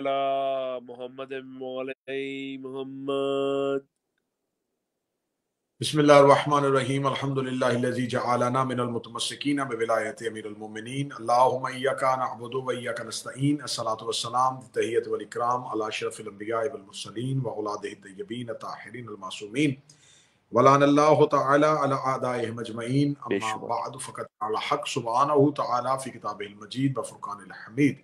علی محمد مولی محمد. بسم اللہ الرحمن الرحیم. الحمدللہ الذی جعلنا من المتمسکین بولایت امیر المومنین. اللہم ایاک نعبد و ایاک نستعین. الصلاۃ والسلام تحیۃ والاکرام علی اشرف الانبیاء والمرسلین واولادہ الطیبین الطاہرین المعصومین ولعن اللہ تعالی علی اعدائہم اجمعین. اما بعد فقد قال حق سبحانہ تعالی فی کتابہ المجید وفرقان الحمید.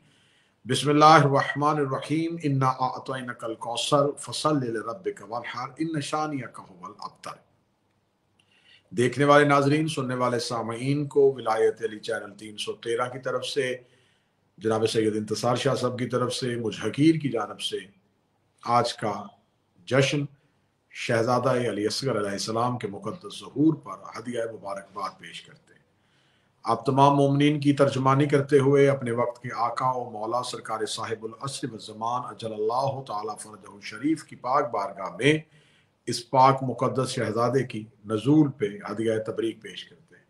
بسم اللہ الرحمن الرحیم. انا اعطیناک الکوثر فصل لربک وانحر ان شانئک ھو الابتر. دیکھنے والے ناظرین، سننے والے سامعین کو ولایت علی چینل 313 کی طرف سے، جناب سید انتصار شاہ صاحب کی طرف سے، مجھ حقیر کی جانب سے آج کا جشن شہزادہ علی اصغر علیہ السلام کے مقدس ظہور پر ہدیہ مبارکباد پیش کرتے ہیں. آپ تمام مومنین کی ترجمانی کرتے ہوئے اپنے وقت کے آقا و مولا سرکار صاحب العصر والزمان اجل اللہ تعالی فرجہ الشریف کی پاک بارگاہ میں اس پاک مقدس شہزادے کی نزول پہ ہدیہ تبریک پیش کرتے ہیں،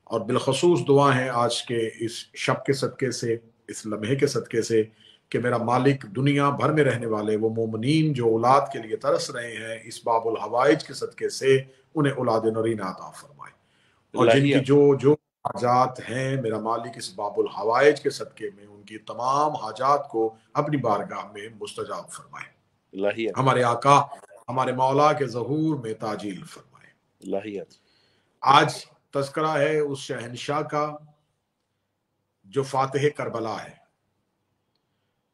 اور بالخصوص دعا ہے آج کے اس شب کے صدقے سے، اس لمحے کے صدقے سے، کہ میرا مالک دنیا بھر میں رہنے والے وہ مومنین جو اولاد کے لیے ترس رہے ہیں، اس باب الحوائج کے صدقے سے انہیں اولاد نرین عطا فرمائے، اور جن کی جو حاجات ہیں میرا مالک اس باب الحوائج کے صدقے میں ان کی تمام حاجات کو اپنی بارگاہ میں مستجاب فرمائے. ہمارے آقا ہمارے مولا کے ظہور میں تاجیل فرمائے. آج تذکرہ ہے اس شہنشاہ کا جو فاتح کربلا ہے.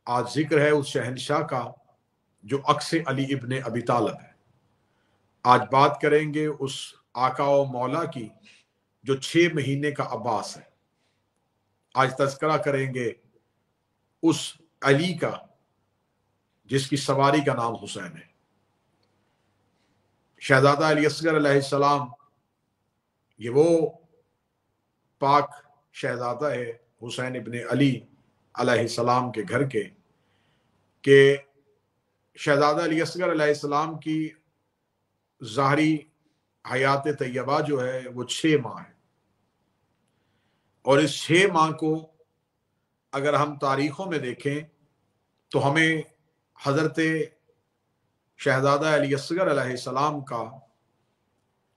آج ذکر ہے اس شہنشاہ کا جو عکس علی ابن ابی طالب ہے. آج بات کریں گے اس آقا و مولا کی جو 6 مہینے کا عباس ہے. آج تذکرہ کریں گے اس علی کا جس کی سواری کا نام حسین ہے. شہزادہ علی اصغر علیہ السلام یہ وہ پاک شہزادہ ہے حسین ابن علی علیہ السلام کے گھر کے، کہ شہزادہ علی اصغر علیہ السلام کی ظاہری حیات طیبہ جو ہے وہ 6 ماہ ہے، اور اس 6 ماہ کو اگر ہم تاریخوں میں دیکھیں تو ہمیں حضرت شہزادہ علی اصغر علیہ السلام کا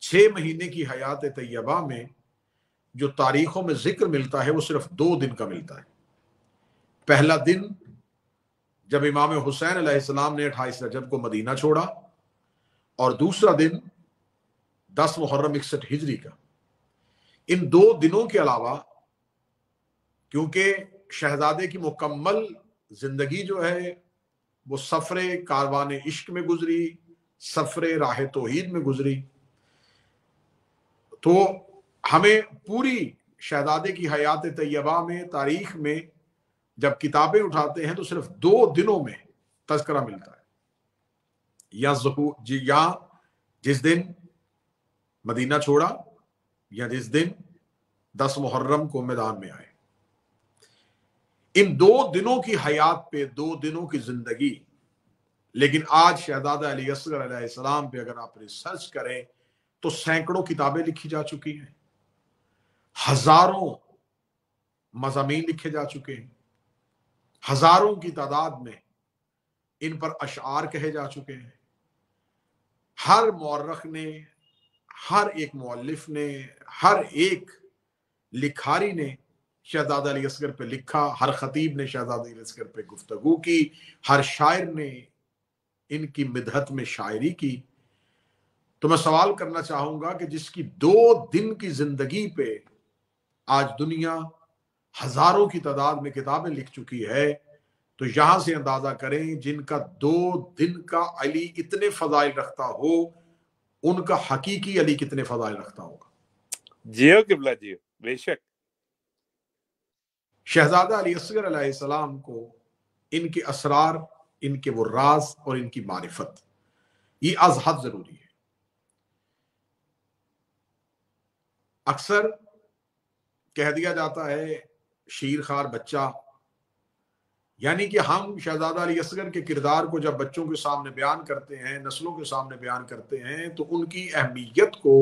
6 مہینے کی حیات طیبہ میں جو تاریخوں میں ذکر ملتا ہے وہ صرف 2 دن کا ملتا ہے. پہلا دن جب امام حسین علیہ السلام نے 28 رجب کو مدینہ چھوڑا، اور دوسرا دن 10 محرم 61 ہجری کا. ان 2 دنوں کے علاوہ کیونکہ شہزادے کی مکمل زندگی جو ہے وہ سفر کاروان عشق میں گزری، سفر راہ توحید میں گزری، تو ہمیں پوری شہزادے کی حیات طیبہ میں تاریخ میں جب کتابیں اٹھاتے ہیں تو صرف 2 دنوں میں تذکرہ ملتا ہے، یا جس دن مدینہ چھوڑا یا جس دن 10 محرم کو میدان میں آئے. ان 2 دنوں کی حیات پہ، 2 دنوں کی زندگی. لیکن آج شہزادہ علی اصغر علیہ السلام پہ اگر آپ ریسرچ کریں تو سینکڑوں کتابیں لکھی جا چکی ہیں، ہزاروں مضامین لکھے جا چکے ہیں، ہزاروں کی تعداد میں ان پر اشعار کہے جا چکے ہیں. ہر مورخ نے، ہر ایک مؤلف نے، ہر ایک لکھاری نے شہزادہ علی اصغر پہ لکھا، ہر خطیب نے شہزادہ علی اصغر پہ گفتگو کی، ہر شاعر نے ان کی مدحت میں شاعری کی. تو میں سوال کرنا چاہوں گا کہ جس کی 2 دن کی زندگی پہ آج دنیا ہزاروں کی تعداد میں کتابیں لکھ چکی ہے، تو یہاں سے اندازہ کریں جن کا 2 دن کا علی اتنے فضائل رکھتا ہو، ان کا حقیقی علی کتنے فضائل رکھتا ہوگا. جیو قبلہ جیو، بے شک. شہزادہ علی اصغر علیہ السلام کو ان کے اسرار، ان کے وہ راز اور ان کی معرفت یہ از حد ضروری ہے. اکثر کہہ دیا جاتا ہے شیر خوار بچہ، یعنی کہ ہم شہزادہ علی اصغر کے کردار کو جب بچوں کے سامنے بیان کرتے ہیں، نسلوں کے سامنے بیان کرتے ہیں، تو ان کی اہمیت کو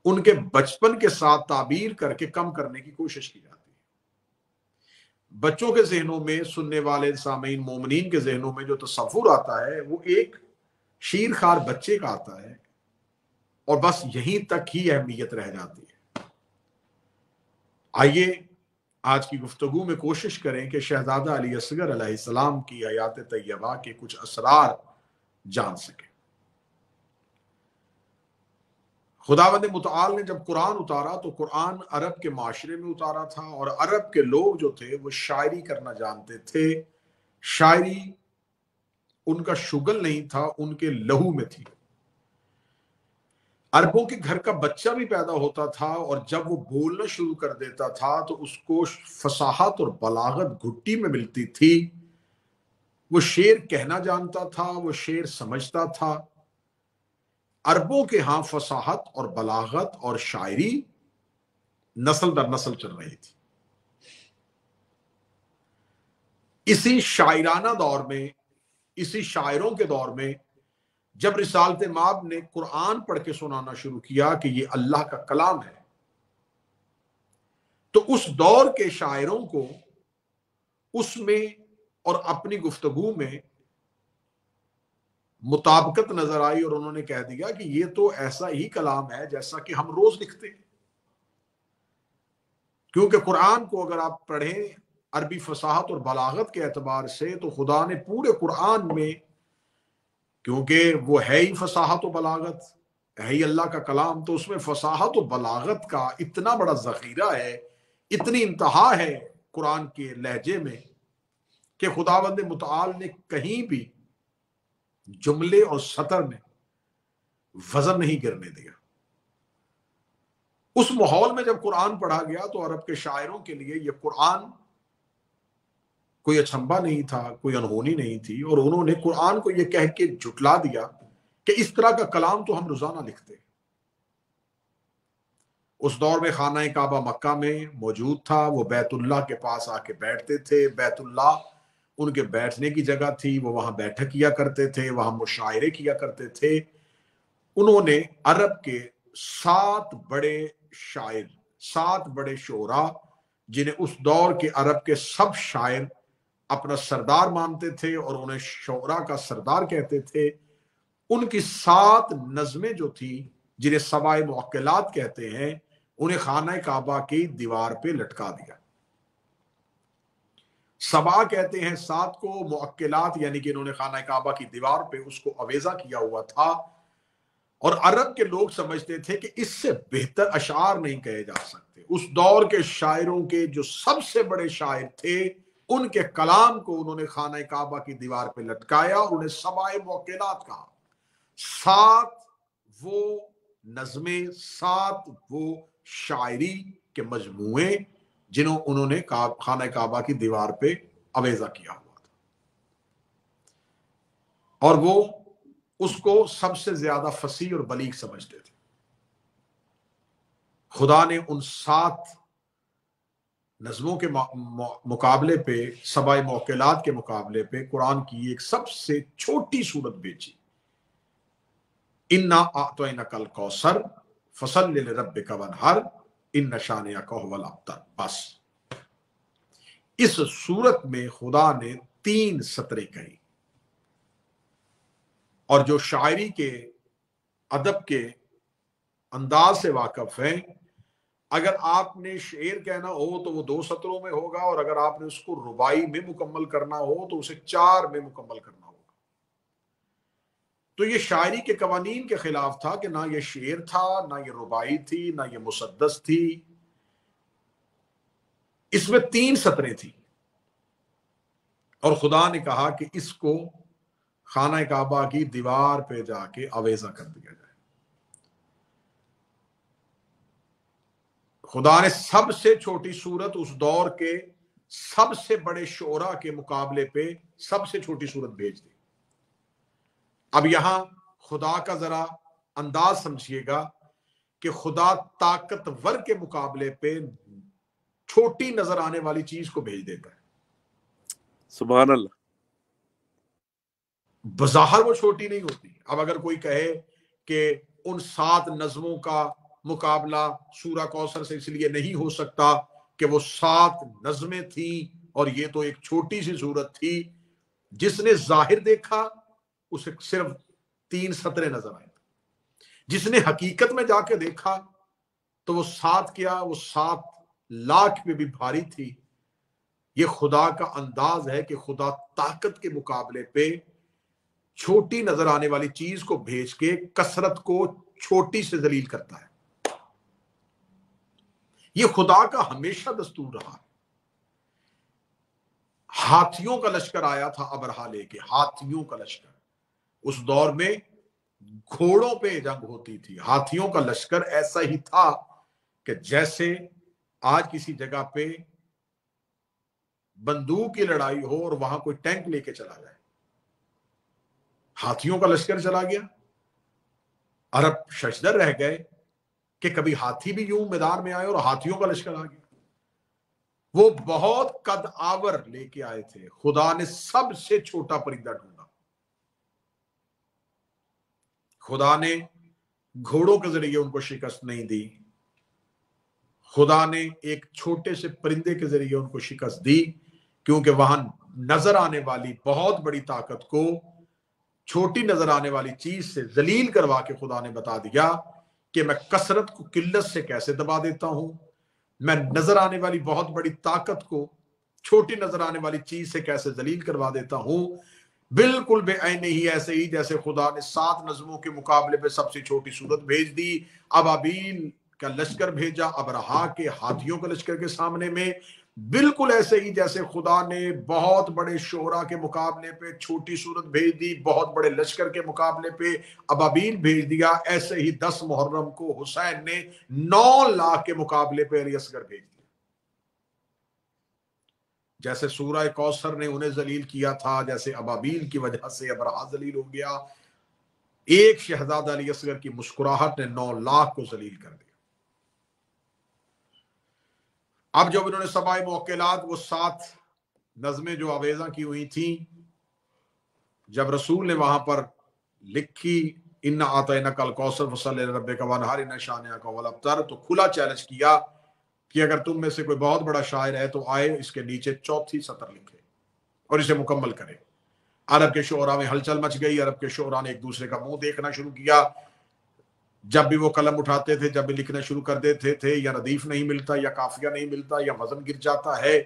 ان کے بچپن کے ساتھ تعبیر کر کے کم کرنے کی کوشش کی جاتی ہے. بچوں کے ذہنوں میں، سننے والے سامعین مومنین کے ذہنوں میں جو تصور آتا ہے وہ ایک شیر خوار بچے کا آتا ہے، اور بس یہیں تک ہی اہمیت رہ جاتی ہے۔ آئیے آج کی گفتگو میں کوشش کریں کہ شہزادہ علی اصغر علیہ السلام کی حیات طیبہ کے کچھ اسرار جان سکیں۔ خداوند متعال نے جب قرآن اتارا تو قرآن عرب کے معاشرے میں اتارا تھا، اور عرب کے لوگ جو تھے وہ شاعری کرنا جانتے تھے۔ شاعری ان کا شغل نہیں تھا، ان کے لہو میں تھی۔ عربوں کے گھر کا بچہ بھی پیدا ہوتا تھا، اور جب وہ بولنا شروع کر دیتا تھا تو اس کو فصاحت اور بلاغت گھٹی میں ملتی تھی۔ وہ شعر کہنا جانتا تھا، وہ شعر سمجھتا تھا۔ عربوں کے ہاں فصاحت اور بلاغت اور شاعری نسل در نسل چل رہی تھی۔ اسی شاعرانہ دور میں، اسی شاعروں کے دور میں جب رسالت مآب نے قرآن پڑھ کے سنانا شروع کیا کہ یہ اللہ کا کلام ہے، تو اس دور کے شاعروں کو اس میں اور اپنی گفتگو میں مطابقت نظر آئی، اور انہوں نے کہہ دیا کہ یہ تو ایسا ہی کلام ہے جیسا کہ ہم روز لکھتے ہیں۔ کیونکہ قرآن کو اگر آپ پڑھیں عربی فصاحت اور بلاغت کے اعتبار سے تو خدا نے پورے قرآن میں، کیونکہ وہ ہے ہی فصاحت و بلاغت، ہے ہی اللہ کا کلام، تو اس میں فصاحت و بلاغت کا اتنا بڑا ذخیرہ ہے، اتنی انتہا ہے قرآن کے لہجے میں کہ خداوند متعال نے کہیں بھی جملے اور سطر میں وزن نہیں گرنے دیا۔ اس ماحول میں جب قرآن پڑھا گیا تو عرب کے شاعروں کے لیے یہ قرآن کوئی اچھمبا نہیں تھا، کوئی انہونی نہیں تھی، اور انہوں نے قرآن کو یہ کہہ کے جھٹلا دیا کہ اس طرح کا کلام تو ہم روزانہ لکھتے ہیں۔ اس دور میں خانہ کعبہ مکہ میں موجود تھا، وہ بیت اللہ کے پاس آ کے بیٹھتے تھے، بیت اللہ ان کے بیٹھنے کی جگہ تھی، وہ وہاں بیٹھک کیا کرتے تھے، وہاں مشاعرے کیا کرتے تھے۔ انہوں نے عرب کے 7 بڑے شاعر، 7 بڑے شعراء، جنہیں اس دور کے عرب کے سب شاعر اپنا سردار مانتے تھے اور انہیں شعراء کا سردار کہتے تھے، ان کی 7 نظمیں جو تھی جنہیں سبع معقلات کہتے ہیں، انہیں خانہ کعبہ کی دیوار پہ لٹکا دیا۔ سبع کہتے ہیں 7 کو، معقلات یعنی کہ انہوں نے خانہ کعبہ کی دیوار پہ اس کو اویزہ کیا ہوا تھا، اور عرب کے لوگ سمجھتے تھے کہ اس سے بہتر اشعار نہیں کہے جا سکتے۔ اس دور کے شاعروں کے جو سب سے بڑے شاعر تھے، ان کے کلام کو انہوں نے خانہ کعبہ کی دیوار پہ لٹکایا اور انہیں سبع معقلات کہا۔ 7 وہ نظمیں، 7 وہ شاعری کے مجموعے جنہوں انہوں نے خانہ کعبہ کی دیوار پہ اویزہ کیا ہوا تھا، اور وہ اس کو سب سے زیادہ فصیح اور بلیغ سمجھتے تھے۔ خدا نے ان 7 نظموں کے مقابلے پہ، سبع معقلات کے مقابلے پہ قرآن کی ایک سب سے چھوٹی صورت بھیجی، اِنَّا أَعْطَيْنَاكَ الْكَوْثَرَ فَصَلِّ لِرَبِّكَ وَانْحَرْ إِنَّ شَانِئَكَ هُوَ الْأَبْتَرُ۔ بس اس صورت میں خدا نے 3 سطریں کہیں، اور جو شاعری کے ادب کے انداز سے واقف ہیں، اگر آپ نے شعر کہنا ہو تو وہ 2 سطروں میں ہوگا، اور اگر آپ نے اس کو رباعی میں مکمل کرنا ہو تو اسے 4 میں مکمل کرنا ہوگا۔ تو یہ شاعری کے قوانین کے خلاف تھا کہ نہ یہ شعر تھا، نہ یہ رباعی تھی، نہ یہ مسدس تھی، اس میں 3 سطریں تھیں، اور خدا نے کہا کہ اس کو خانہ کعبہ کی دیوار پہ جا کے اویزہ کر دیا جائے۔ خدا نے سب سے چھوٹی صورت، اس دور کے سب سے بڑے شعراء کے مقابلے پہ سب سے چھوٹی صورت بھیج دی۔ اب یہاں خدا کا ذرا انداز سمجھیے گا کہ خدا طاقتور کے مقابلے پہ چھوٹی نظر آنے والی چیز کو بھیج دیتا ہے۔ سبحان اللہ۔ بظاہر وہ چھوٹی نہیں ہوتی۔ اب اگر کوئی کہے کہ ان 7 نظموں کا مقابلہ سورہ کوثر سے اس لیے نہیں ہو سکتا کہ وہ 7 نظمیں تھیں اور یہ تو ایک چھوٹی سی صورت تھی. جس نے ظاہر دیکھا اسے صرف 3 سطریں نظر آئیں. جس نے حقیقت میں جا کے دیکھا تو وہ 7 لاکھ پہ بھی بھاری تھی. یہ خدا کا انداز ہے کہ خدا طاقت کے مقابلے پہ چھوٹی نظر آنے والی چیز کو بھیج کے کثرت کو چھوٹی سے ذلیل کرتا ہے. یہ خدا کا ہمیشہ دستور رہا. ہاتھیوں کا لشکر آیا تھا ابرہا لے کے, ہاتھیوں کا لشکر. اس دور میں گھوڑوں پہ جنگ ہوتی تھی. ہاتھیوں کا لشکر ایسا ہی تھا کہ جیسے آج کسی جگہ پہ بندوق کی لڑائی ہو اور وہاں کوئی ٹینک لے کے چلا جائے. ہاتھیوں کا لشکر چلا گیا. عرب ششدر رہ گئے کہ کبھی ہاتھی بھی یوں میدان میں آئے, اور ہاتھیوں کا لشکر آ گیا. وہ بہت قد آور لے کے آئے تھے. خدا نے سب سے چھوٹا پرندہ ڈھونڈا. خدا نے گھوڑوں کے ذریعے ان کو شکست نہیں دی. خدا نے ایک چھوٹے سے پرندے کے ذریعے ان کو شکست دی, کیونکہ وہاں نظر آنے والی بہت بڑی طاقت کو چھوٹی نظر آنے والی چیز سے ذلیل کروا کے خدا نے بتا دیا کہ میں کثرت کو قلت سے کیسے دبا دیتا ہوں. میں نظر آنے والی بہت بڑی طاقت کو چھوٹی نظر آنے والی چیز سے کیسے ذلیل کروا دیتا ہوں. بالکل بے عین ہی ایسے ہی جیسے خدا نے 7 نظموں کے مقابلے پہ سب سے چھوٹی صورت بھیج دی. ابابیل کا لشکر بھیجا ابرہا کے ہاتھیوں کے لشکر کے سامنے میں. بالکل ایسے ہی جیسے خدا نے بہت بڑے شعراء کے مقابلے پہ چھوٹی صورت بھیج دی, بہت بڑے لشکر کے مقابلے پہ ابابیل بھیج دیا, ایسے ہی 10 محرم کو حسین نے 9 لاکھ کے مقابلے پہ علی اصغر بھیج دیا. جیسے سورہ کوثر نے انہیں ذلیل کیا تھا, جیسے ابابیل کی وجہ سے ابرہا ذلیل ہو گیا. ایک شہزادہ علی اصغر کی مسکراہٹ نے 9 لاکھ کو ذلیل کر دیا. اب جب انہوں نے سبائے موکلات, وہ 7 نظمیں جو آویزاں کی ہوئی تھیں, جب رسول نے وہاں پر لکھی اِنَّا أَعْطَيْنَاكَ الْكَوْثَرَ فَصَلِّ لِرَبِّكَ وَانْحَرْ إِنَّ شَانِئَكَ هُوَ الْأَبْتَرُ, تو کھلا چیلنج کیا کہ اگر تم میں سے کوئی بہت بڑا شاعر ہے تو آئے اس کے نیچے 4تھی سطر لکھے اور اسے مکمل کرے. عرب کے شعراء میں ہلچل مچ گئی. عرب کے شعراء نے ایک دوسرے کا منہ دیکھنا شروع کیا. جب بھی وہ قلم اٹھاتے تھے, جب بھی لکھنا شروع کر دیتے تھے, یا ردیف نہیں ملتا, یا قافیہ نہیں ملتا, یا وزن گر جاتا ہے,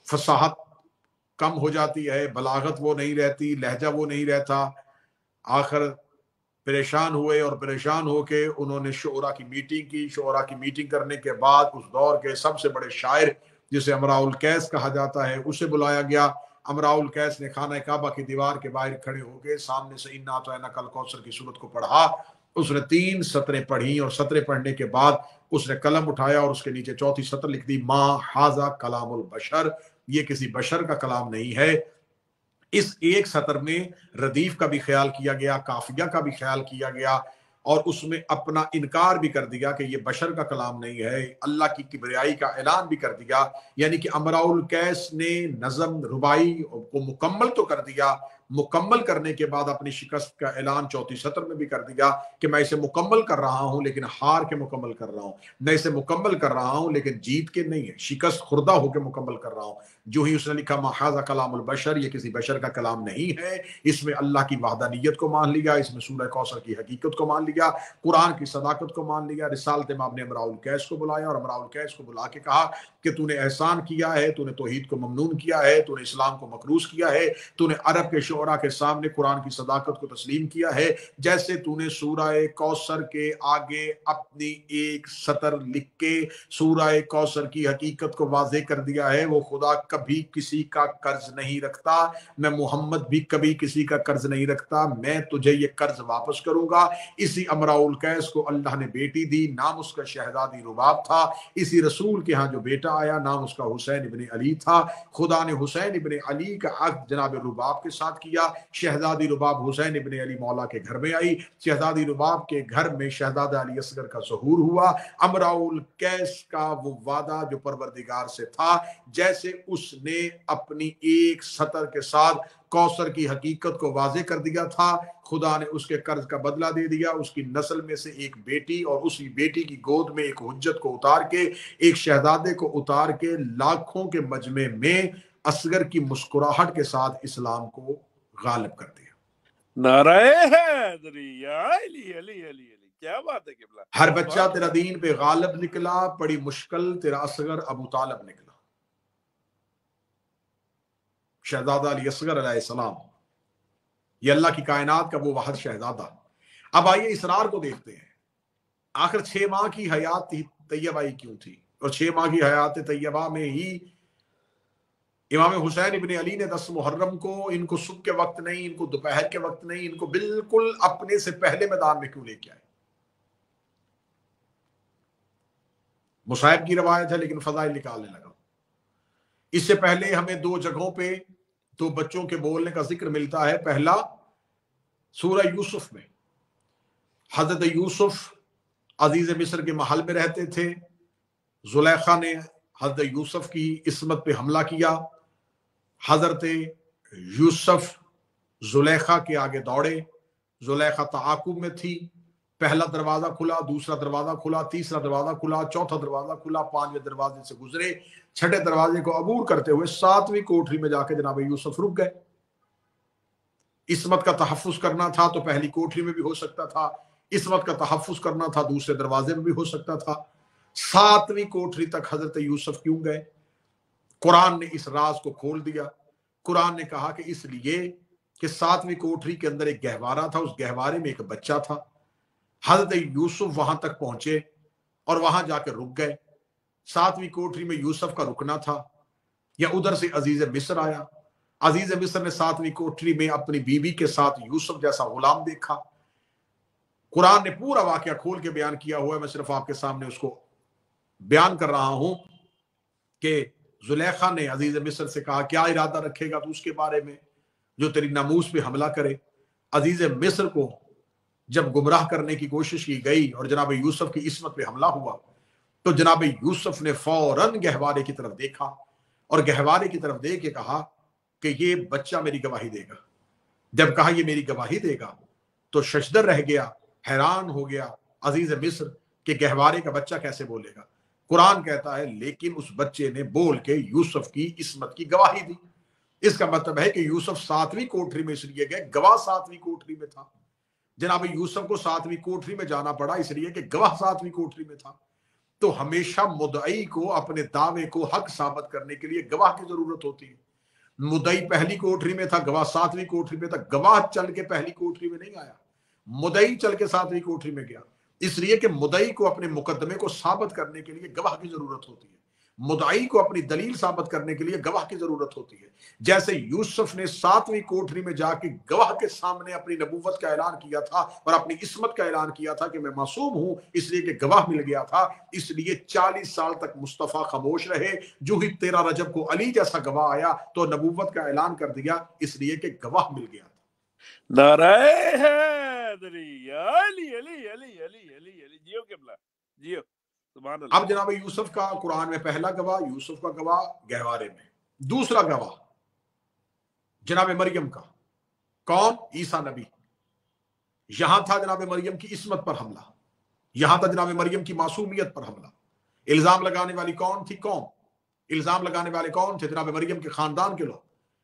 فصاحت کم ہو جاتی ہے, بلاغت وہ نہیں رہتی, لہجہ وہ نہیں رہتا. آخر پریشان ہوئے, اور پریشان ہو کے انہوں نے شعراء کی میٹنگ کی. شعراء کی میٹنگ کرنے کے بعد اس دور کے سب سے بڑے شاعر جسے امراء القیس کہا جاتا ہے اسے بلایا گیا. امراء القیس نے خانہ کعبہ کی دیوار کے باہر کھڑے ہو کے سامنے سے اِنَّا أَعْطَيْنَاكَ الْكَوْثَرَ کی صورت کو پڑھا. اس نے 3 سطریں پڑھی, اور سطریں پڑھنے کے بعد اس نے قلم اٹھایا اور اس کے نیچے 4تھی سطر لکھ دی, ما ھذا کلام البشر, یہ کسی بشر کا کلام نہیں ہے. اس ایک سطر میں ردیف کا بھی خیال کیا گیا, قافیہ کا بھی خیال کیا گیا, اور اس میں اپنا انکار بھی کر دیا کہ یہ بشر کا کلام نہیں ہے. اللہ کی کبریائی کا اعلان بھی کر دیا. یعنی کہ امراء القیس نے نظم ربائی کو مکمل تو کر دیا, مکمل کرنے کے بعد اپنی شکست کا اعلان 4تھی سطر میں بھی کر دیا کہ میں اسے مکمل کر رہا ہوں لیکن ہار کے مکمل کر رہا ہوں. میں اسے مکمل کر رہا ہوں لیکن جیت کے نہیں ہے, شکست خوردہ ہو کے مکمل کر رہا ہوں. جو ہی اس نے لکھا ما ھذا کلام البشر, یہ کسی بشر کا کلام نہیں ہے, اس میں اللہ کی وحدانیت کو مان لیا, اس میں سورہ کوثر کی حقیقت کو مان لیا, قرآن کی صداقت کو مان لیا. رسالت مآب نے امراء القیس کو بلایا, اور امراء القیس کو بلا کے کہا کہ تو نے احسان کیا ہے, تو نے توحید کو ممنون کیا ہے, تو نے اسلام کو مکروز کیا ہے, تو نے عرب کے شعراء کے سامنے قرآن کی صداقت کو تسلیم کیا ہے. جیسے تو نے سورہ کوثر کے آگے اپنی ایک سطر لکھ کے سورہ کوثر کی حقیقت کو واضح کر دیا ہے. وہ خدا کبھی کسی کا قرض نہیں رکھتا, میں محمد بھی کبھی کسی کا قرض نہیں رکھتا, میں تجھے یہ قرض واپس کروں گا. اسی امراء القیس کو اللہ نے بیٹی دی, نام اس کا شہزادی رباب تھا. اسی رسول کے ہاں جو بیٹا آیا نام اس کا حسین ابن علی تھا. خدا نے حسین ابن علی کا عقد جناب رباب کے ساتھ کیا. شہزادی رباب حسین ابن علی مولا کے گھر میں آئی. شہزادی رباب کے گھر میں شہزادہ علی اصغر کا ظہور ہوا. امراء القیس کا وہ وعدہ جو پروردگار سے تھا, جیسے اس نے اپنی ایک سطر کے ساتھ کوثر کی حقیقت کو واضح کر دیا تھا, خدا نے اس کے قرض کا بدلہ دے دیا. اس کی نسل میں سے ایک بیٹی, اور اسی بیٹی کی گود میں ایک حجت کو اتار کے, ایک شہزادے کو اتار کے, لاکھوں کے مجمع میں اصغر کی مسکراہٹ کے ساتھ اسلام کو غالب کر دیا۔ نعرہ حیدری یا علی علی علی علی، کیا بات ہے قبلہ۔ ہر بچہ تیرا دین پہ غالب نکلا، بڑی مشکل تیرا اصغر ابو طالب نکلا، شہزادہ علی اصغر علیہ السلام، یہ اللہ کی کائنات کا وہ واحد شہزادہ۔ اب آئیے اسرار کو دیکھتے ہیں، آخر 6 ماہ کی حیات طیبہ ہی کیوں تھی؟ اور 6 ماہ کی حیات طیبہ میں ہی امام حسین ابن علی نے 10 محرم کو، ان کو صبح کے وقت نہیں، ان کو دوپہر کے وقت نہیں، ان کو بالکل اپنے سے پہلے میدان میں کیوں لے کے آئے؟ مصائب کی روایت ہے لیکن فضائل نکالنے لگا۔ اس سے پہلے ہمیں 2 جگہوں پہ 2 بچوں کے بولنے کا ذکر ملتا ہے۔ پہلا سورہ یوسف میں، حضرت یوسف عزیز مصر کے محل میں رہتے تھے، زلیخا نے حضرت یوسف کی عصمت پہ حملہ کیا، حضرت یوسف زلیخا کے آگے دوڑے، زلیخا تعاقب میں تھی، پہلا دروازہ کھلا، دوسرا دروازہ کھلا، تیسرا دروازہ کھلا، چوتھا دروازہ کھلا، 5ویں دروازے سے گزرے، 6ٹھے دروازے کو عبور کرتے ہوئے 7ویں کوٹری میں جا کے جناب یوسف رک گئے۔ عصمت کا تحفظ کرنا تھا تو پہلی کوٹری میں بھی ہو سکتا تھا، عصمت کا تحفظ کرنا تھا دوسرے دروازے میں بھی ہو سکتا تھا، 7ویں کوٹری تک حضرت یوسف کیوں گئے؟ قرآن نے اس راز کو کھول دیا۔ قرآن نے کہا کہ اس لیے کہ 7ویں کوٹری کے اندر ایک گہوارہ تھا، اس گہوارے میں ایک بچہ تھا، حضرت یوسف وہاں تک پہنچے اور وہاں جا کے رک گئے۔ 7ویں کوٹری میں یوسف کا رکنا تھا، یا ادھر سے عزیز مصر آیا، عزیز مصر نے 7ویں کوٹری میں اپنی بیوی کے ساتھ یوسف جیسا غلام دیکھا۔ قرآن نے پورا واقعہ کھول کے بیان کیا ہوا ہے، میں صرف آپ کے سامنے اس کو بیان کر رہا ہوں کہ زلیخا نے عزیز مصر سے کہا کیا ارادہ رکھے گا تو اس کے بارے میں جو تیری ناموس پہ حملہ کرے۔ عزیز مصر کو جب گمراہ کرنے کی کوشش کی گئی اور جناب یوسف کی عصمت پہ حملہ ہوا تو جناب یوسف نے فوراً گہوارے کی طرف دیکھا اور گہوارے کی طرف دیکھ کے کہا کہ یہ بچہ میری گواہی دے گا۔ جب کہا یہ میری گواہی دے گا تو ششدر رہ گیا، حیران ہو گیا عزیز مصر کہ گہوارے کا بچہ کیسے بولے گا۔ قرآن کہتا ہے لیکن اس بچے نے بول کے یوسف کی عصمت کی گواہی دی۔ اس کا مطلب ہے کہ یوسف 7ویں کوٹری میں اس لیے گئے، گواہ 7ویں کوٹری میں تھا۔ جناب یوسف کو 7ویں کوٹری میں جانا پڑا اس لیے کہ گواہ 7ویں کوٹری میں تھا۔ تو ہمیشہ مدعی کو اپنے دعوے کو حق ثابت کرنے کے لیے گواہ کی ضرورت ہوتی ہے۔ مدعی پہلی کوٹری میں تھا، گواہ 7ویں کوٹری میں تھا، گواہ چل کے پہلی کوٹری میں نہیں آیا، مدعی چل کے 7ویں کوٹری میں گیا، اس لیے کہ مدعی کو اپنے مقدمے کو ثابت کرنے کے لیے گواہ کی ضرورت ہوتی ہے، مدعی کو اپنی دلیل ثابت کرنے کے لیے گواہ کی ضرورت ہوتی ہے۔ جیسے یوسف نے 7ویں کوٹری میں جا کے گواہ کے سامنے اپنی نبوت کا اعلان کیا تھا اور اپنی عصمت کا اعلان کیا تھا کہ میں معصوم ہوں، اس لیے کہ گواہ مل گیا تھا، اس لیے 40 سال تک مصطفیٰ خاموش رہے۔ جو ہی 13 رجب کو علی جیسا گواہ آیا تو نبوت کا اعلان کر دیا، اس لیے کہ گواہ مل گیا تھا۔ نعرہ حیدری یا علی علی علی علی علی علی، جیو قبلہ جیو، سبحان اللہ۔ اب جناب یوسف کا قرآن میں پہلا گواہ یوسف کا گواہ گہوارے میں، دوسرا گواہ جناب مریم کا، کون؟ عیسیٰ نبی۔ یہاں تھا جناب مریم کی عصمت پر حملہ، یہاں تھا جناب مریم کی معصومیت پر حملہ۔ الزام لگانے والی کون تھی؟ قوم۔ الزام لگانے والے کون تھے؟ جناب مریم کے خاندان کے لوگ۔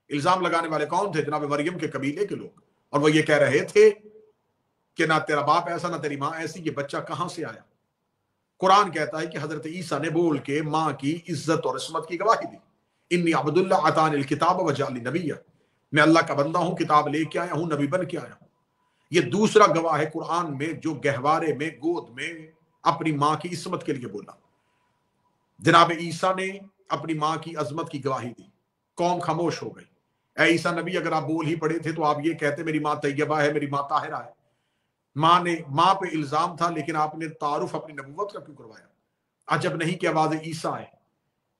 الزام لگانے والے کون تھے؟ جناب مریم کے قبیلے کے لوگ، اور وہ یہ کہہ رہے تھے کہ نہ تیرا باپ ایسا نہ تیری ماں ایسی، یہ بچہ کہاں سے آیا؟ قرآن کہتا ہے کہ حضرت عیسیٰ نے بول کے ماں کی عزت اور عصمت کی گواہی دی، انی عبد اللہ عطانی الکتاب وجعلنی نبیّ، میں اللہ کا بندہ ہوں، کتاب لے کے آیا ہوں، نبی بن کے آیا ہوں۔ یہ دوسرا گواہ ہے قرآن میں جو گہوارے میں گود میں اپنی ماں کی عصمت کے لیے بولا۔ جناب عیسیٰ نے اپنی ماں کی عظمت کی گواہی دی، قوم خاموش ہو گئی۔ اے عیسیٰ نبی اگر آپ بول ہی پڑے تھے تو آپ یہ کہتے میری ماں طیبہ ہے، میری ماں طاہرہ ہے۔ ماں پہ الزام تھا لیکن آپ نے تعارف اپنی نبوت کا کیوں کروایا؟ عجب نہیں کہ آواز عیسیٰ ہے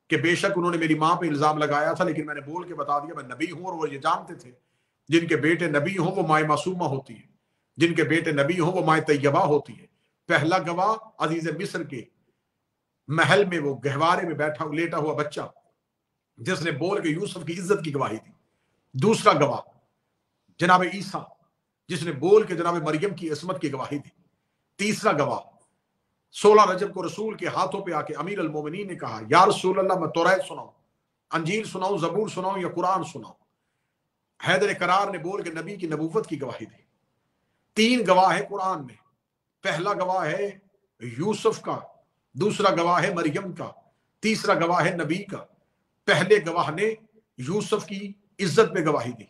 کہ بے شک انہوں نے میری ماں پہ الزام لگایا تھا لیکن میں نے بول کے بتا دیا میں نبی ہوں، اور وہ یہ جانتے تھے جن کے بیٹے نبی ہوں وہ مائیں معصومہ ہوتی ہے، جن کے بیٹے نبی ہوں وہ مائیں طیبہ ہوتی ہے۔ پہلا گواہ عزیز مصر کے محل میں وہ گہوارے میں بیٹھا لیٹا ہوا بچہ جس نے بول کے یوسف کی عزت کی گواہی دی۔ دوسرا گواہ جناب عیسیٰ جس نے بول کے جناب مریم کی عصمت کی گواہی دی۔ تیسرا گواہ 16 رجب کو رسول کے ہاتھوں پہ آ کے امیر المومنین نے کہا یا رسول اللہ میں توریت سناؤں، انجیل سناؤں، زبور سناؤں یا قرآن سناؤں؟ حیدر کرار نے بول کے نبی کی نبوت کی گواہی دی۔ 3 گواہ ہے قرآن میں، پہلا گواہ ہے یوسف کا، دوسرا گواہ ہے مریم کا، تیسرا گواہ ہے نبی کا۔ پہلے گواہ نے یوسف کی عزت پہ گواہی دی،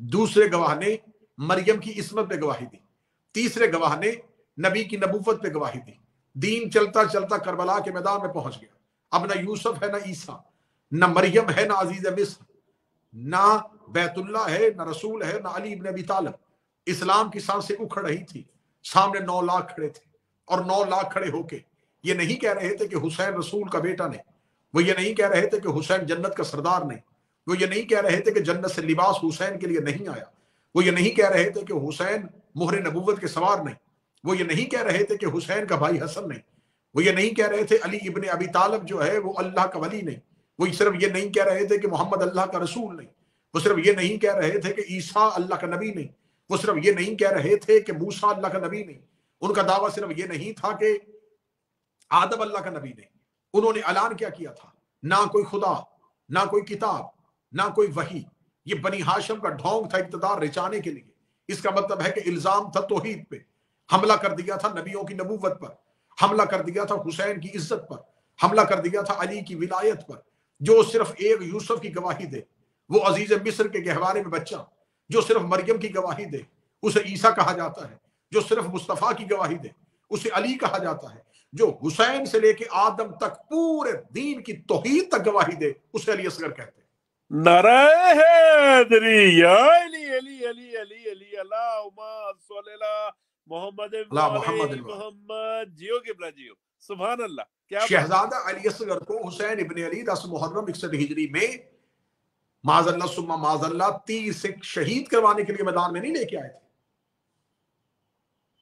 دوسرے گواہ نے مریم کی عصمت پہ گواہی دی، تیسرے گواہ نے نبی کی نبوت پہ گواہی دی۔ دین چلتا چلتا کربلا کے میدان میں پہنچ گیا۔ اب نہ یوسف ہے، نہ عیسیٰ، نہ مریم ہے، نہ عزیز مصر، نہ بیت اللہ ہے، نہ رسول ہے، نہ علی ابن ابی طالب۔ اسلام کی سانسیں اکھڑ رہی تھی، سامنے 9 لاکھ کھڑے تھے، اور 9 لاکھ کھڑے ہو کے یہ نہیں کہہ رہے تھے کہ حسین رسول کا بیٹا نہیں، وہ یہ نہیں کہہ رہے تھے کہ حسین جنت کا سردار نہیں، وہ یہ نہیں کہہ رہے تھے کہ جنت سے لباس حسین کے لیے نہیں آیا، وہ یہ نہیں کہہ رہے تھے کہ حسین مہر نبوت کے سوار نہیں، وہ یہ نہیں کہہ رہے تھے کہ حسین کا بھائی حسن نہیں، وہ یہ نہیں کہہ رہے تھے علی ابن ابی طالب جو ہے وہ اللہ کا ولی نہیں، وہ صرف یہ نہیں کہہ رہے تھے کہ محمد اللہ کا رسول نہیں، وہ صرف یہ نہیں کہہ رہے تھے کہ عیسیٰ اللہ کا نبی نہیں، وہ صرف یہ نہیں کہہ رہے تھے کہ موسیٰ اللہ کا نبی نہیں، ان کا دعویٰ صرف یہ نہیں تھا کہ آدم اللہ کا نبی نہیں۔ انہوں نے اعلان کیا کیا تھا؟ نہ کوئی خدا، نہ کوئی کتاب، نہ کوئی وحی۔ یہ بنی ہاشم کا ڈھونگ تھا اقتدار رچانے کے لیے۔ اس کا مطلب ہے کہ الزام تھا توحید پہ، حملہ کر دیا تھا نبیوں کی نبوت پر، حملہ کر دیا تھا حسین کی عزت پر، حملہ کر دیا تھا علی کی ولایت پر۔ جو صرف ایک یوسف کی گواہی دے وہ عزیز مصر کے گہوارے میں بچہ، جو صرف مریم کی گواہی دے اسے عیسیٰ کہا جاتا ہے، جو صرف مصطفیٰ کی گواہی دے اسے علی کہا جاتا ہے، جو حسین سے لے کے آدم تک پورے دین کی توحید تک گواہی دے اسے علی اصغر کہتے ہیں۔ نعرہ حیدری یا علی علی علی علی علی اللہم صلی اللہ محمد محمد۔ جیو قبلہ جیو، سبحان اللہ۔ کیا شہزادہ علی اصغر کو حسین ابن علی 10 محرم 61 ہجری میں معاذ اللہ ثم معاذ اللہ تیر سے شہید کروانے کے لیے میدان میں نہیں لے کے آئے تھے۔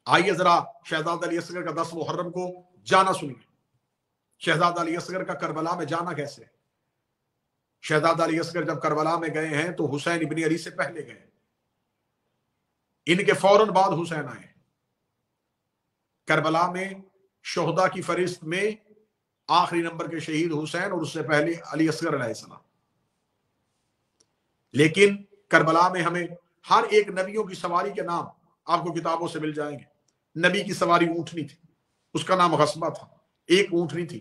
آئیے ذرا شہزادہ علی اصغر کا 10 محرم کو جانا سنیے۔ شہزادہ علی اصغر کا کربلا میں جانا کیسے؟ شہزادہ علی اصغر جب کربلا میں گئے ہیں تو حسین ابن علی سے پہلے گئے، ان کے فوراً بعد حسین آئے۔ کربلا میں شہداء کی فہرست میں آخری نمبر کے شہید حسین اور اس سے پہلے علی اصغر علیہ السلام۔ لیکن کربلا میں ہمیں ہر ایک نبیوں کی سواری کے نام آپ کو کتابوں سے مل جائیں گے۔ نبی کی سواری اونٹنی تھی، اس کا نام غصبہ تھا۔ ایک اونٹنی تھی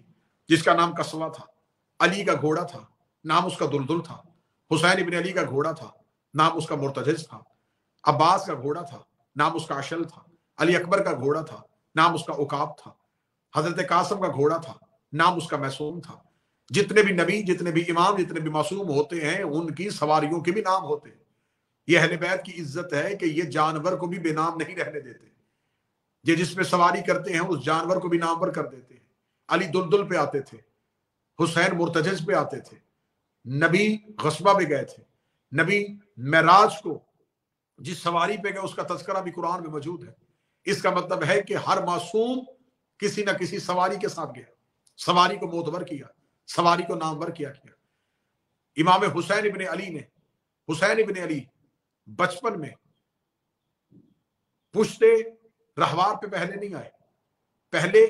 جس کا نام قصوہ تھا۔ علی کا گھوڑا تھا، نام اس کا دلدل تھا۔ حسین ابن علی کا گھوڑا تھا، نام اس کا مرتجز تھا۔ عباس کا گھوڑا تھا، نام اس کا اشل تھا۔ علی اکبر کا گھوڑا تھا، نام اس کا عقاب تھا۔ حضرت قاسم کا گھوڑا تھا، نام اس کا معصوم تھا۔ جتنے بھی نبی، جتنے بھی امام، جتنے بھی معصوم ہوتے ہیں ان کی سواریوں کے بھی نام ہوتے ہیں۔ یہ اہل بیت کی عزت ہے کہ یہ جانور کو بھی بے نام نہیں رہنے دیتے، یہ جس پہ سواری کرتے ہیں اس جانور کو بھی نام پر کر دیتے ہیں۔ علی دلدل پہ آتے تھے، حسین مرتجز پہ آتے تھے، نبی غصبہ پہ گئے تھے۔ نبی معراج کو جس سواری پہ گئے اس کا تذکرہ بھی قرآن میں موجود ہے۔ اس کا مطلب ہے کہ ہر معصوم کسی نہ کسی سواری کے ساتھ گیا، سواری کو معتبر کیا، سواری کو نامور کیا۔ امام حسین ابن علی بچپن میں پشتے رہوار پہ پہلے نہیں آئے، پہلے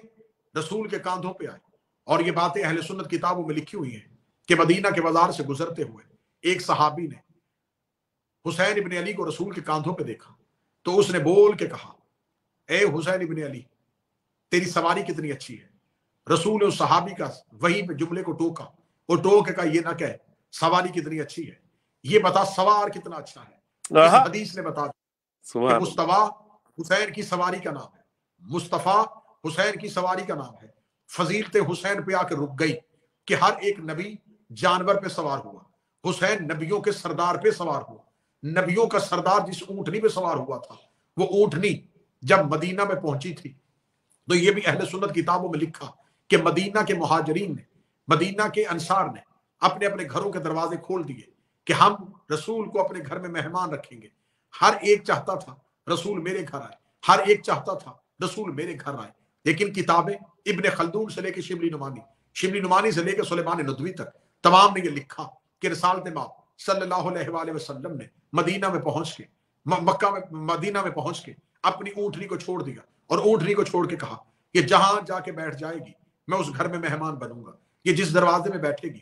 رسول کے کاندھوں پہ آئے۔ اور یہ باتیں اہل سنت کتابوں میں لکھی ہوئی ہیں کہ مدینہ کے بازار سے گزرتے ہوئے ایک صحابی نے حسین ابن علی کو رسول کے کاندھوں پہ دیکھا تو اس نے بول کے کہا، اے حسین ابن علی تیری سواری کتنی اچھی ہے۔ رسول نے اس صحابی کا وہیں پہ جملے کو ٹوکا، وہ ٹوک کے کہا یہ نہ کہے سواری کتنی اچھی ہے، یہ بتا سوار کتنا اچھا ہے۔ اس حدیث نے بتا دیا کہ مصطفیٰ حسین کی سواری کا نام ہے، مصطفیٰ حسین کی سواری کا نام ہے۔ فضیلت حسین پہ آ کے رک گئی کہ ہر ایک نبی جانور پہ سوار ہوا، حسین نبیوں کے سردار پہ سوار ہوا۔ نبیوں کا سردار جس اونٹنی پہ سوار ہوا تھا وہ اونٹنی جب مدینہ میں پہنچی تھی تو یہ بھی اہل سنت کتابوں میں لکھا کہ مدینہ کے مہاجرین نے، مدینہ کے انصار نے اپنے اپنے گھروں کے دروازے کھول دیے کہ ہم رسول کو اپنے گھر میں مہمان رکھیں گے۔ ہر ایک چاہتا تھا رسول میرے گھر آئے، ہر ایک چاہتا تھا رسول میرے گھر آئے۔ لیکن کتابیں ابن خلدون سے لے کے شبلی نعمانی سے لے کے سلیمان ندوی تک تمام نے یہ لکھا کہ رسالت مآب صلی اللہ علیہ وآلہ وسلم نے مدینہ میں پہنچ کے مدینہ میں پہنچ کے اپنی اونٹنی کو چھوڑ دیا اور اونٹنی کو چھوڑ کے کہا کہ جہاں جا کے بیٹھ جائے گی میں اس گھر میں مہمان بنوں گا، یہ جس دروازے میں بیٹھے گی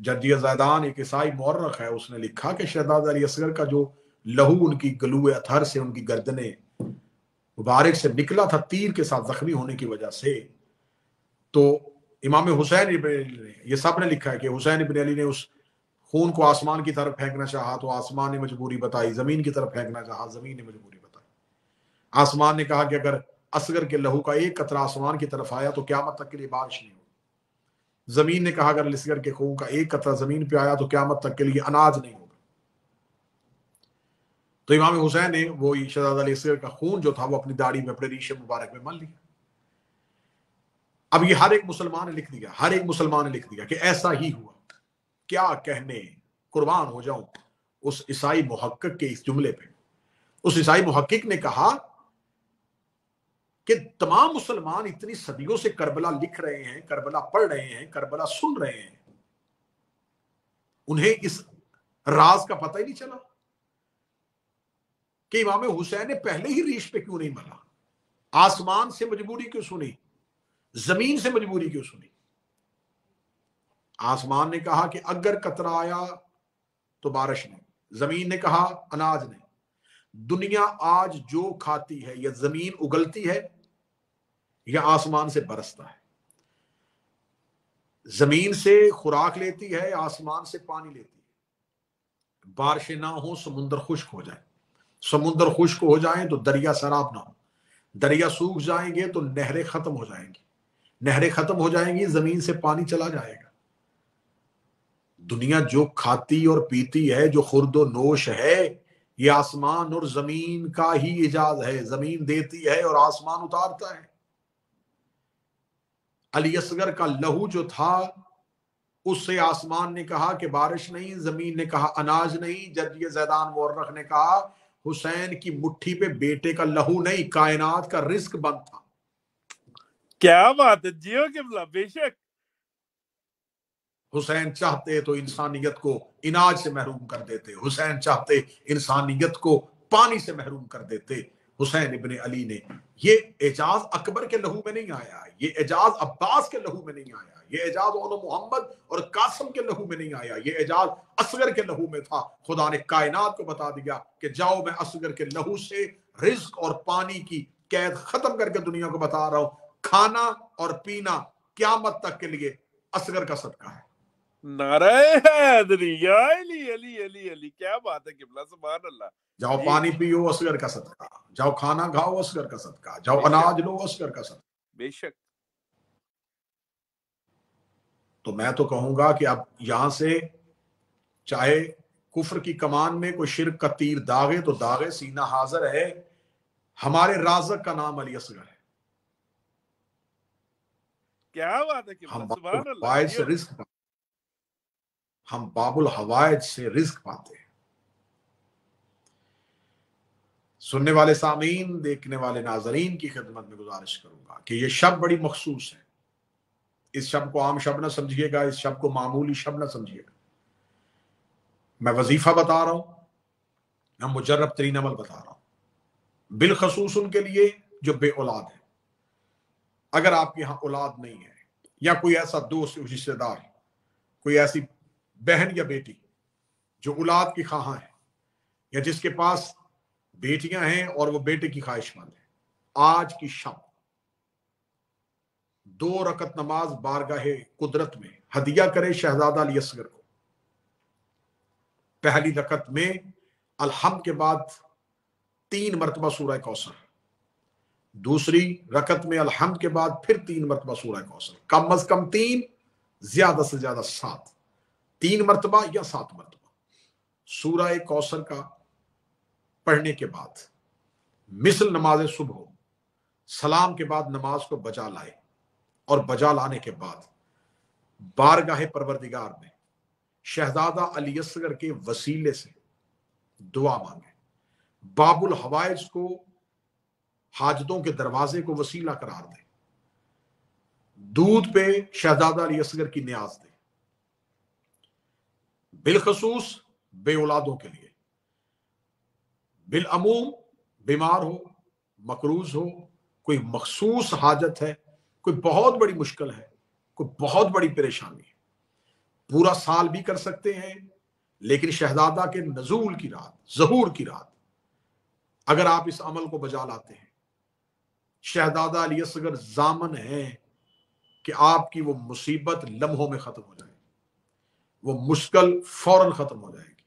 جدی زیدان ایک عیسائی مورخ ہے، اس نے لکھا کہ شہزادہ علی اصغر کا جو لہو ان کی گلوئے اطہر سے ان کی گردنیں مبارک سے نکلا تھا تیر کے ساتھ زخمی ہونے کی وجہ سے، تو امام حسین ابن علی نے، یہ سب نے لکھا ہے کہ حسین ابن علی نے اس خون کو آسمان کی طرف پھینکنا چاہا تو آسمان نے مجبوری بتائی، زمین کی طرف پھینکنا چاہا زمین نے مجبوری بتائی۔ آسمان نے کہا کہ اگر اصغر کے لہو کا ایک قطرہ آسمان کی طرف آیا تو قیامت تک کے لیے بارش نہیں ہوگی، زمین نے کہا اگر اصغر کے خون کا ایک قطرہ زمین پہ آیا تو قیامت تک کے لیے اناج نہیں ہوگا۔ تو امام حسین نے وہ شہزادہ علی اصغر کا خون جو تھا وہ اپنی داڑھی میں، اپنے ریشے مبارک میں مل لیا۔ اب یہ ہر ایک مسلمان نے لکھ دیا، ہر ایک مسلمان نے لکھ دیا کہ ایسا ہی ہوا۔ کیا کہنے، قربان ہو جاؤں اس عیسائی محقق کے اس جملے پہ۔ اس عیسائی محقق نے کہا کہ تمام مسلمان اتنی صدیوں سے کربلا لکھ رہے ہیں، کربلا پڑھ رہے ہیں، کربلا سن رہے ہیں، انہیں اس راز کا پتہ ہی نہیں چلا کہ امام حسین نے پہلے ہی ریش پہ کیوں نہیں ملا، آسمان سے مجبوری کیوں سنی، زمین سے مجبوری کیوں سنی۔ آسمان نے کہا کہ اگر قطرہ آیا تو بارش نہیں، زمین نے کہا اناج نہیں۔ دنیا آج جو کھاتی ہے یا زمین اگلتی ہے یا آسمان سے برستا ہے، زمین سے خوراک لیتی ہے، آسمان سے پانی لیتی ہے۔ بارشیں نہ ہوں سمندر خشک ہو جائے، سمندر خشک ہو جائیں تو دریا سراب نہ ہو، دریا سوکھ جائیں گے تو نہریں ختم ہو جائیں گی، نہریں ختم ہو جائیں گی زمین سے پانی چلا جائے گا۔ دنیا جو کھاتی اور پیتی ہے، جو خورد و نوش ہے، یہ آسمان اور زمین کا ہی اعجاز ہے۔ زمین دیتی ہے اور آسمان اتارتا ہے۔ علی اصغر کا لہو جو تھا اس سے آسمان نے کہا کہ بارش نہیں، زمین نے کہا اناج نہیں۔ جدی زیدان مورخ نے کہا حسین کی مٹھی پہ بیٹے کا لہو نہیں، کائنات کا رزق بند تھا۔ کیا بات ہے جیو قبلہ، بے شک۔ حسین چاہتے تو انسانیت کو اناج سے محروم کر دیتے، حسین چاہتے انسانیت کو پانی سے محروم کر دیتے۔ حسین ابن علی نے، یہ اعجاز اکبر کے لہو میں نہیں آیا، یہ اعجاز عباس کے لہو میں نہیں آیا، یہ اعجاز اولو محمد اور قاسم کے لہو میں نہیں آیا، یہ اعجاز اصغر کے لہو میں تھا۔ خدا نے کائنات کو بتا دیا کہ جاؤ میں اصغر کے لہو سے رزق اور پانی کی قید ختم کر کے دنیا کو بتا رہا ہوں، کھانا اور پینا قیامت تک کے لیے اصغر کا صدقہ ہے۔ نعرہ حیدری، یا علی علی علی علی، کیا بات ہے قبلہ، سبحان اللہ۔ جاؤ پانی پیو اصغر کا صدقہ، جاؤ کھانا کھاؤ اصغر کا صدقہ، جاؤ اناج لو اصغر کا صدقہ۔ بے شک۔ تو میں تو کہوں گا کہ اب یہاں سے چاہے کفر کی کمان میں کوئی شرک کا تیر داغے تو داغے، سینہ حاضر ہے، ہمارے رازق کا نام علی اصغر ہے۔ کیا بات ہے ہم قبلہ، سبحان اللہ۔ الحوائج سے رزق پاتے، ہم باب الحوائج سے رزق پاتے ہیں۔ سننے والے سامعین، دیکھنے والے ناظرین کی خدمت میں گزارش کروں گا کہ یہ شب بڑی مخصوص ہے۔ اس شب کو عام شب نہ سمجھیے گا، اس شب کو معمولی شب نہ سمجھیے گا۔ میں وظیفہ بتا رہا ہوں، میں مجرب ترین عمل بتا رہا ہوں، بالخصوص ان کے لیے جو بے اولاد ہیں۔ اگر آپ کے ہاں اولاد نہیں ہے، یا کوئی ایسا دوست رشتہ دار، کوئی ایسی بہن یا بیٹی جو اولاد کی خواہاں ہے، یا جس کے پاس بیٹیاں ہیں اور وہ بیٹے کی خواہش مند ہے، آج کی شب 2 رکعت نماز بارگاہ قدرت میں ہدیہ کرے شہزادہ علی اصغر کو۔ پہلی رکعت میں الحمد کے بعد 3 مرتبہ سورہ کوثر، دوسری رکعت میں الحمد کے بعد پھر 3 مرتبہ سورہ کوثر، کم از کم 3، زیادہ سے زیادہ 7، 3 مرتبہ یا 7 مرتبہ سورہ کوثر کا پڑھنے کے بعد مثل نماز صبح ہو، سلام کے بعد نماز کو بجا لائے، اور بجا لانے کے بعد بارگاہ پروردگار میں شہزادہ علی اصغر کے وسیلے سے دعا مانگے، باب الحوائج کو، حاجتوں کے دروازے کو وسیلہ قرار دیں، دودھ پہ شہزادہ علی اصغر کی نیاز دیں، بالخصوص بے اولادوں کے لیے، بالعموم بیمار ہو، مقروض ہو، کوئی مخصوص حاجت ہے، کوئی بہت بڑی مشکل ہے، کوئی بہت بڑی پریشانی ہے، پورا سال بھی کر سکتے ہیں، لیکن شہزادہ کے نزول کی رات، ظہور کی رات اگر آپ اس عمل کو بجا لاتے ہیں، شہزادہ علی اصغر ضامن ہیں کہ آپ کی وہ مصیبت لمحوں میں ختم ہو جائے گی، وہ مشکل فوراً ختم ہو جائے گی،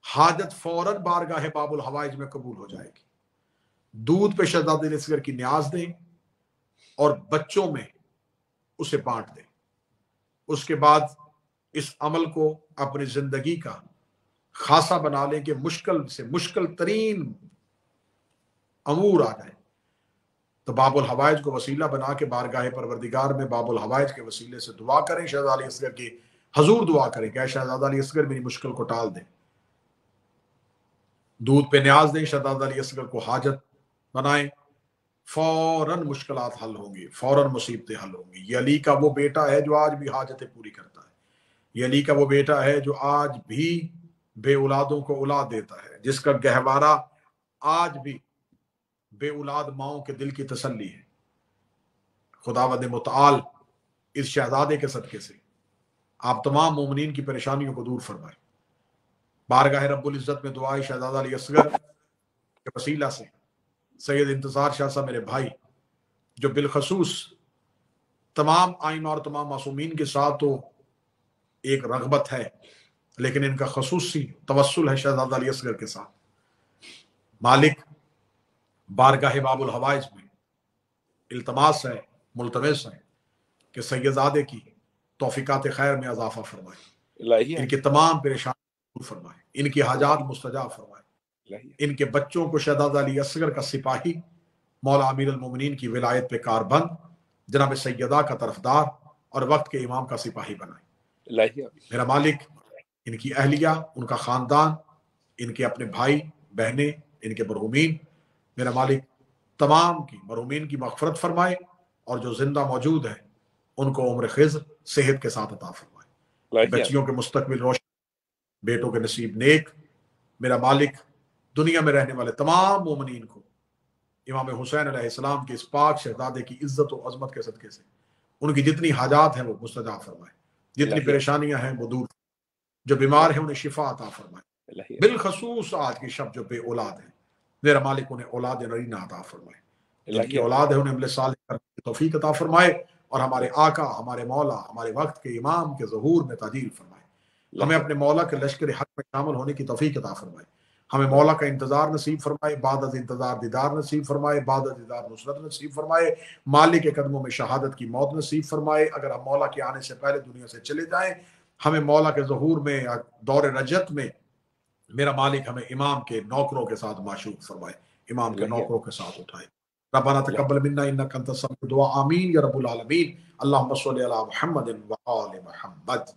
حاجت فوراً بارگاہ باب الحوائج میں قبول ہو جائے گی۔ دودھ پہ شہزادہ علی اصغر کی نیاز دیں اور بچوں میں اسے بانٹ دیں۔ اس کے بعد اس عمل کو اپنی زندگی کا خاصا بنا لیں کہ مشکل سے مشکل ترین امور آ جائیں، تو باب الحوائج کو وسیلہ بنا کے بارگاہ پروردگار میں باب الحوائج کے وسیلے سے دعا کریں، شہزادہ علی اصغر کی حضور دعا کریں کہ اے شہزادہ علی اصغر میری مشکل کو ٹال دیں، دودھ پہ نیاز دیں، شہزادہ علی اصغر کو حاجت بنائیں، فوراً مشکلات حل ہوں گی، فوراً مصیبتیں حل ہوں گی۔ یہ علی کا وہ بیٹا ہے جو آج بھی حاجتیں پوری کرتا ہے، یہ علی کا وہ بیٹا ہے جو آج بھی بے اولادوں کو اولاد دیتا ہے، جس کا گہوارہ آج بھی بے اولاد ماؤں کے دل کی تسلی ہے۔ خداوند متعال اس شہزادے کے صدقے سے آپ تمام مومنین کی پریشانیوں کو دور فرمائے۔ بارگاہ رب العزت میں دعائے شہزادہ علی اصغر کے وسیلہ سے سید انتظار شاہ صاحب میرے بھائی، جو بالخصوص تمام آئمہ اور تمام معصومین کے ساتھ تو ایک رغبت ہے، لیکن ان کا خصوصی توسل ہے شہزادہ علی اصغر کے ساتھ، مالک بارگاہ باب الحوائج میں التماس ہے، ملتمس ہے کہ سیدزادے کی توفیقات خیر میں اضافہ فرمائے، ان کے تمام پریشانیاں دور فرمائے، ان کی حاجات مستجاب فرمائے، ان کے بچوں کو شہزادہ علی اصغر کا سپاہی، مولا امیر المومنین کی ولایت پہ کاربند، جناب سیدہ کا طرفدار اور وقت کے امام کا سپاہی بنائے۔ میرا مالک ان کی اہلیہ، ان کا خاندان، ان کے اپنے بھائی بہنیں، ان کے مرحومین، میرا مالک تمام کی مرحومین کی مغفرت فرمائے، اور جو زندہ موجود ہیں ان کو عمر خضر صحت کے ساتھ عطا فرمائے، بچیوں کے مستقبل روشن، بیٹوں کے نصیب نیک۔ میرا مالک دنیا میں رہنے والے تمام مومنین کو امام حسین علیہ السلام کے اس پاک شہزادے کی عزت و عظمت کے صدقے سے ان کی جتنی حاجات ہیں وہ مستجاب فرمائے، جتنی پریشانیاں ہیں وہ دور، جو بیمار ہیں انہیں شفا عطا فرمائے، بالخصوص آج کی شب جو بے اولاد ہیں میرا مالک انہیں اولاد نرینہ عطا فرمائے، جن کی اولاد ہے انہیں عمل صالح کرنے کی توفیق عطا فرمائے، اور ہمارے آقا، ہمارے مولا، ہمارے وقت کے امام کے ظہور میں تعجیل فرمائے، ہمیں اپنے مولا کے لشکر حق میں شامل ہونے کی توفیق عطا فرمائے، ہمیں مولا کا انتظار نصیب فرمائے، بعد از انتظار دیدار نصیب فرمائے، بعد از دیدار نصرت نصیب فرمائے، مالک کے قدموں میں شہادت کی موت نصیب فرمائے۔ اگر ہم مولا کے آنے سے پہلے دنیا سے چلے جائیں، ہمیں مولا کے ظہور میں دور رجت میں میرا مالک ہمیں امام کے نوکروں کے ساتھ معشوق فرمائے، امام کے نوکروں کے ساتھ اٹھائے۔ ربنا تقبل منا انک انت السمیع الدعاء، آمین یا رب العالمین۔ اللہم صلی علی محمد و آل محمد۔